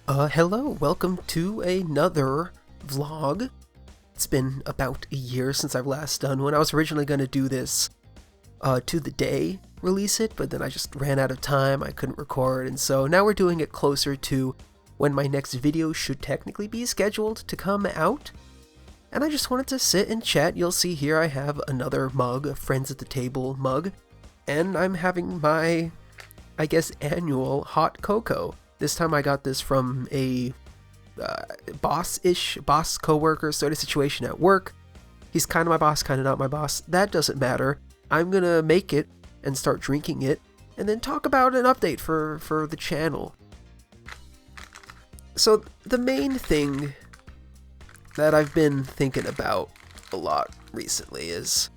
Hello, welcome to another vlog. It's been about a year since I've last done one. I was originally going to do this to the day release it, but then I just ran out of time, I couldn't record, and so now we're doing it closer to when my next video should technically be scheduled to come out. And I just wanted to sit and chat. You'll see here I have another mug, a Friends at the Table mug, and I'm having my, I guess, annual hot cocoa. This time I got this from a boss co-worker sort of situation at work. He's kind of my boss, kind of not my boss. That doesn't matter. I'm gonna make it and start drinking it, and then talk about an update for the channel. So the main thing that I've been thinking about a lot recently is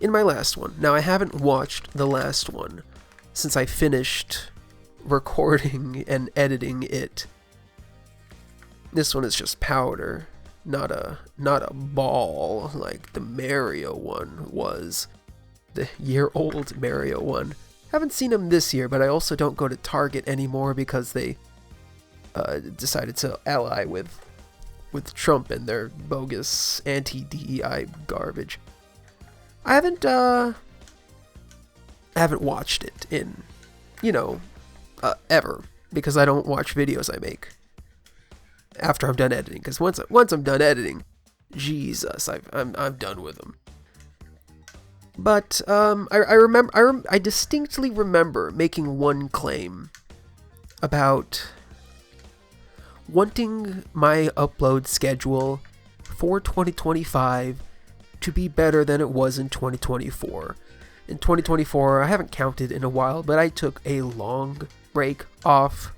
in my last one. Now I haven't watched the last one since I finished recording and editing it. This one is just powder, not a ball like the Mario one was, the year-old Mario one. Haven't seen him this year, but I also don't go to Target anymore because they decided to ally with Trump and their bogus anti-DEI garbage. I haven't watched it in, ever, because I don't watch videos I make after I'm done editing. Because once I'm done editing, Jesus, I'm done with them. But I distinctly remember making one claim about wanting my upload schedule for 2025 to be better than it was in 2024. In 2024, I haven't counted in a while, but I took a long break off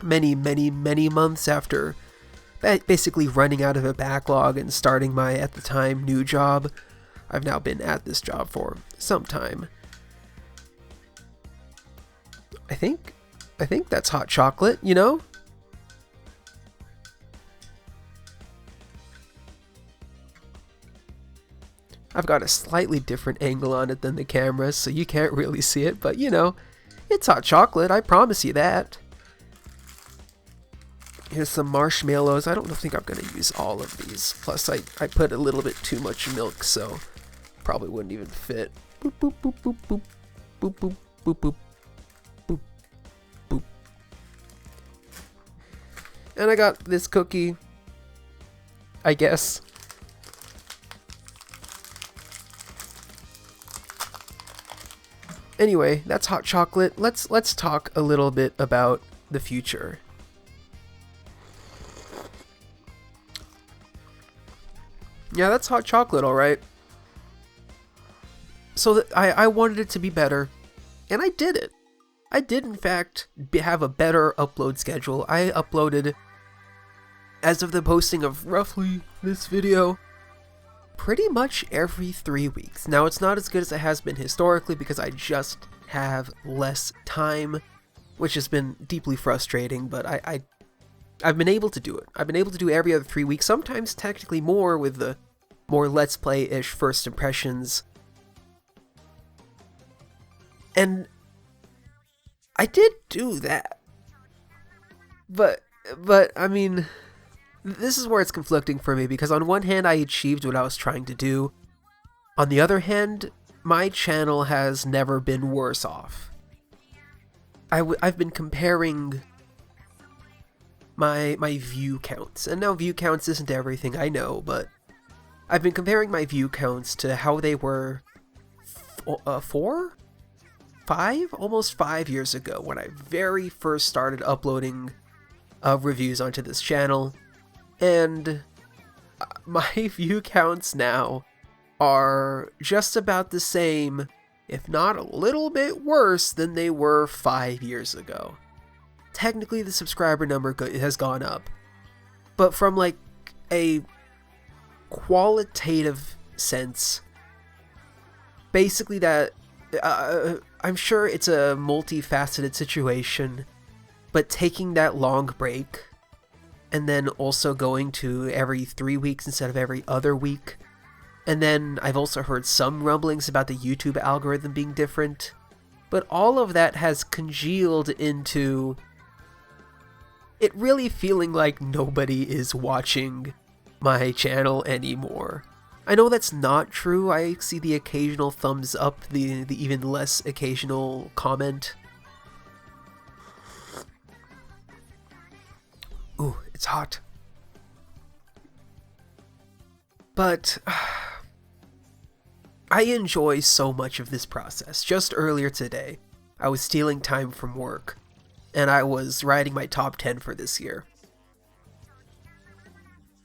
many months after basically running out of a backlog and starting my, at the time, new job. I've now been at this job for some time. I think that's hot chocolate, you know? I've got a slightly different angle on it than the camera, so you can't really see it, but it's hot chocolate, I promise you that. Here's some marshmallows. I don't think I'm going to use all of these. Plus, I put a little bit too much milk, so probably wouldn't even fit. Boop, boop, boop, boop, boop. Boop, boop, boop, boop. Boop, boop. And I got this cookie, I guess. Anyway, that's hot chocolate. Let's talk a little bit about the future. Yeah, that's hot chocolate, alright. So I wanted it to be better, and I did it. I did, in fact, have a better upload schedule. I uploaded, as of the posting of roughly this video, pretty much every 3 weeks. Now, it's not as good as it has been historically because I just have less time, which has been deeply frustrating, but I've been able to do it. I've been able to do every other 3 weeks, sometimes technically more with the more Let's Play-ish first impressions. And I did do that. But I mean, this is where it's conflicting for me, because on one hand I achieved what I was trying to do. On the other hand, my channel has never been worse off. I've been comparing my view counts, and now view counts isn't everything, I know, but I've been comparing my view counts to how they were almost 5 years ago when I very first started uploading reviews onto this channel, and my view counts now are just about the same, if not a little bit worse than they were 5 years ago. Technically, the subscriber number has gone up, but from like a qualitative sense, basically that I'm sure it's a multifaceted situation, but taking that long break and then also going to every 3 weeks instead of every other week, and then I've also heard some rumblings about the YouTube algorithm being different, but all of that has congealed into it really feeling like nobody is watching my channel anymore. I know that's not true. I see the occasional thumbs up, the even less occasional comment. Ooh, it's hot. But I enjoy so much of this process. Just earlier today, I was stealing time from work, and I was writing my top 10 for this year.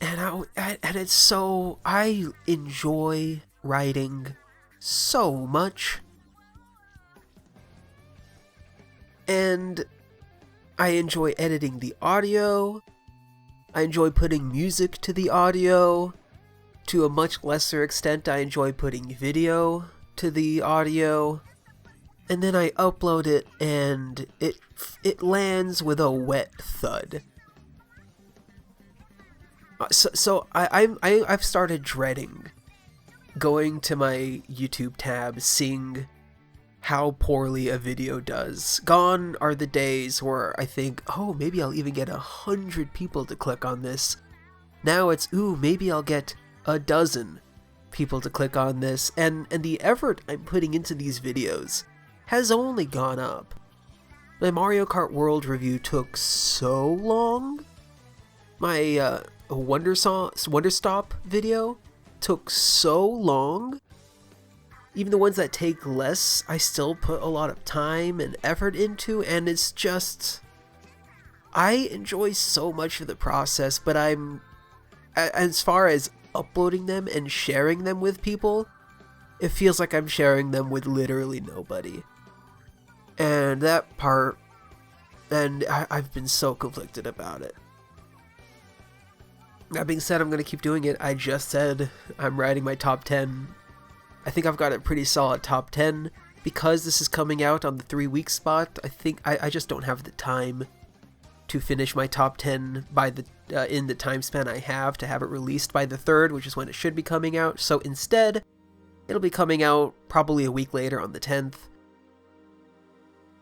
And it's so, I enjoy writing so much. And I enjoy editing the audio. I enjoy putting music to the audio. To a much lesser extent, I enjoy putting video to the audio. And then I upload it, and it lands with a wet thud. So I've started dreading going to my YouTube tab, seeing how poorly a video does. Gone are the days where I think, oh, maybe I'll even get 100 people to click on this. Now it's, ooh, maybe I'll get a dozen people to click on this, and the effort I'm putting into these videos has only gone up. My Mario Kart World review took so long. My Wanderstop video took so long. Even the ones that take less, I still put a lot of time and effort into, and it's just, I enjoy so much of the process, but as far as uploading them and sharing them with people, it feels like I'm sharing them with literally nobody. And that part, and I've been so conflicted about it. That being said, I'm going to keep doing it. I just said I'm writing my top 10. I think I've got a pretty solid top 10. Because this is coming out on the 3-week spot, I think I just don't have the time to finish my top 10 by in the time span I have to have it released by the 3rd, which is when it should be coming out. So instead, it'll be coming out probably a week later on the 10th.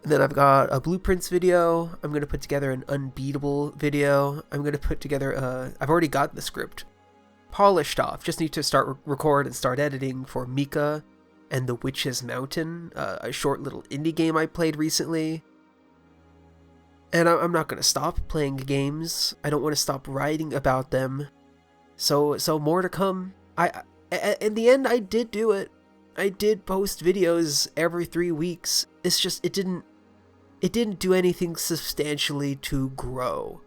And then I've got a blueprints video. I'm going to put together an unbeatable video. I'm going to put together I've already got the script polished off. Just need to start record and start editing for Mika and the Witch's Mountain, a short little indie game I played recently. And I'm not going to stop playing games. I don't want to stop writing about them. So more to come. In the end, I did do it. I did post videos every 3 weeks. It's just, it didn't do anything substantially to grow.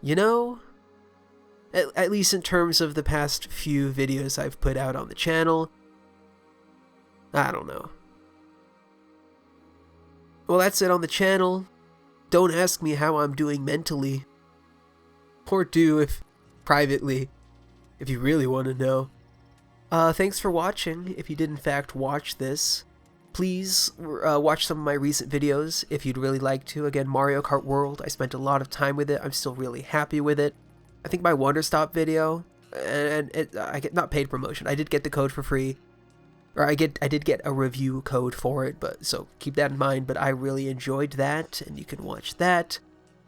You know? At least in terms of the past few videos I've put out on the channel. I don't know. Well, that's it on the channel. Don't ask me how I'm doing mentally. Or do if privately, if you really want to know. Thanks for watching. If you did in fact watch this, please watch some of my recent videos if you'd really like to. Again, Mario Kart World, I spent a lot of time with it. I'm still really happy with it. I think my Wanderstop video, and I get not paid promotion. I did get the code for free. Or I did get a review code for it, but so keep that in mind. But I really enjoyed that, and you can watch that.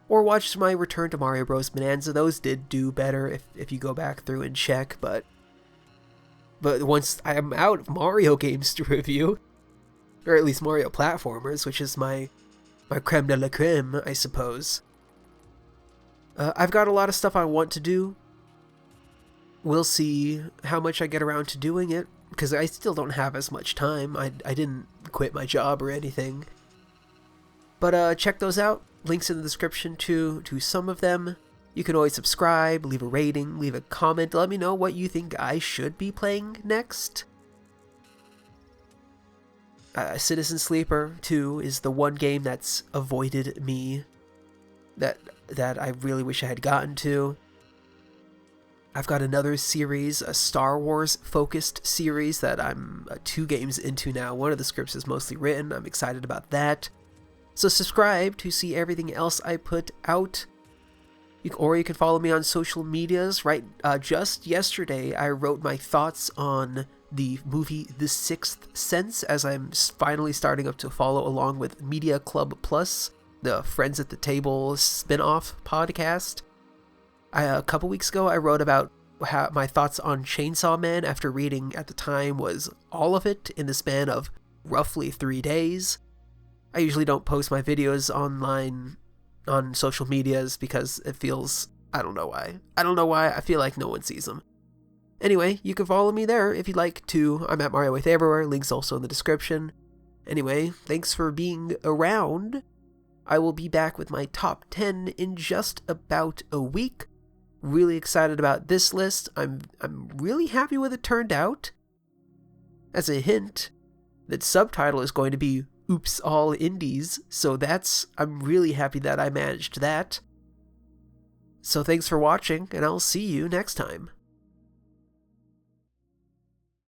Or watch my Return to Mario Bros. Bonanza. Those did do better if you go back through and check, but once I'm out of Mario games to review, or at least Mario platformers, which is my creme de la creme, I suppose. I've got a lot of stuff I want to do. We'll see how much I get around to doing it, because I still don't have as much time. I didn't quit my job or anything. But check those out. Links in the description to some of them. You can always subscribe, leave a rating, leave a comment. Let me know what you think I should be playing next. Citizen Sleeper 2 is the one game that's avoided me that I really wish I had gotten to. I've got another series, a Star Wars focused series that I'm 2 games into now. One of the scripts is mostly written. I'm excited about that. So subscribe to see everything else I put out. Or you can follow me on social medias. Right, just yesterday I wrote my thoughts on the movie The Sixth Sense, as I'm finally starting up to follow along with Media Club Plus the Friends at the Table spin-off podcast. A couple weeks ago, I wrote about how my thoughts on Chainsaw Man after reading, at the time, was all of it in the span of roughly 3 days. I usually don't post my videos online on social medias because it feels... I don't know why. I feel like no one sees them. Anyway, you can follow me there if you'd like to. I'm at Mario with Everywhere. Links also in the description. Anyway, thanks for being around. I will be back with my top 10 in just about a week. Really excited about this list. I'm really happy with it turned out. As a hint, that subtitle is going to be Oops All Indies, so I'm really happy that I managed that. So thanks for watching, and I'll see you next time.